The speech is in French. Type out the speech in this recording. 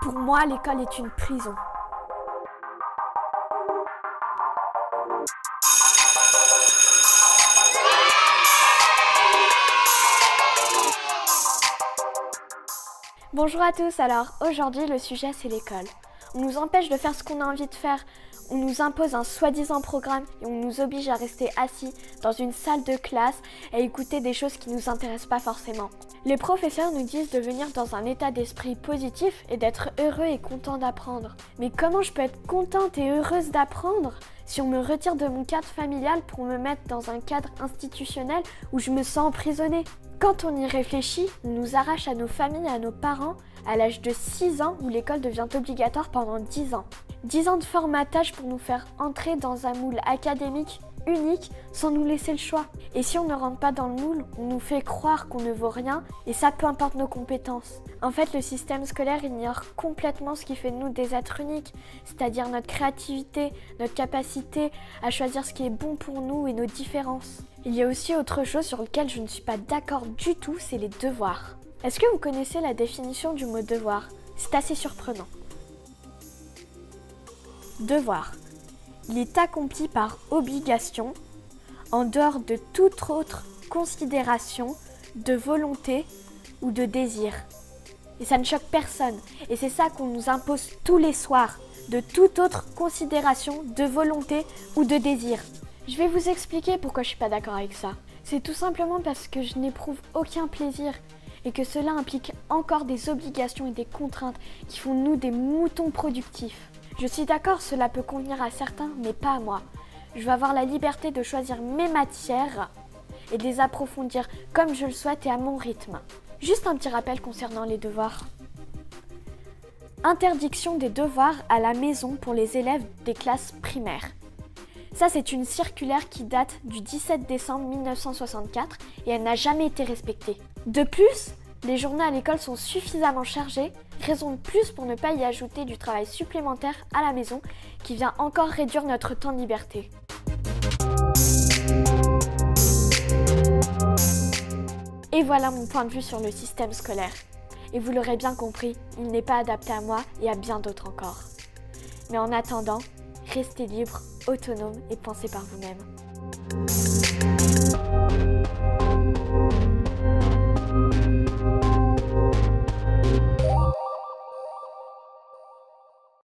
Pour moi, l'école est une prison. Bonjour à tous, alors aujourd'hui le sujet c'est l'école. On nous empêche de faire ce qu'on a envie de faire, on nous impose un soi-disant programme et on nous oblige à rester assis dans une salle de classe et à écouter des choses qui ne nous intéressent pas forcément. Les professeurs nous disent de venir dans un état d'esprit positif et d'être heureux et content d'apprendre. Mais comment je peux être contente et heureuse d'apprendre si on me retire de mon cadre familial pour me mettre dans un cadre institutionnel où je me sens emprisonnée ? Quand on y réfléchit, on nous arrache à nos familles et à nos parents à l'âge de 6 ans où l'école devient obligatoire pendant 10 ans. 10 ans de formatage pour nous faire entrer dans un moule académique unique sans nous laisser le choix. Et si on ne rentre pas dans le moule, on nous fait croire qu'on ne vaut rien et ça peu importe nos compétences. En fait, le système scolaire ignore complètement ce qui fait de nous des êtres uniques, c'est-à-dire notre créativité, notre capacité à choisir ce qui est bon pour nous et nos différences. Il y a aussi autre chose sur lequel je ne suis pas d'accord du tout, c'est les devoirs. Est-ce que vous connaissez la définition du mot devoir ? C'est assez surprenant. Devoir. Il est accompli par obligation, en dehors de toute autre considération de volonté ou de désir. Et ça ne choque personne. Et c'est ça qu'on nous impose tous les soirs, de toute autre considération de volonté ou de désir. Je vais vous expliquer pourquoi je suis pas d'accord avec ça. C'est tout simplement parce que je n'éprouve aucun plaisir et que cela implique encore des obligations et des contraintes qui font de nous des moutons productifs. Je suis d'accord, cela peut convenir à certains, mais pas à moi. Je veux avoir la liberté de choisir mes matières et de les approfondir comme je le souhaite et à mon rythme. Juste un petit rappel concernant les devoirs. Interdiction des devoirs à la maison pour les élèves des classes primaires. Ça, c'est une circulaire qui date du 17 décembre 1964 et elle n'a jamais été respectée. De plus, les journées à l'école sont suffisamment chargées, raison de plus pour ne pas y ajouter du travail supplémentaire à la maison qui vient encore réduire notre temps de liberté. Et voilà mon point de vue sur le système scolaire. Et vous l'aurez bien compris, il n'est pas adapté à moi et à bien d'autres encore. Mais en attendant, restez libre, autonome et pensez par vous-même.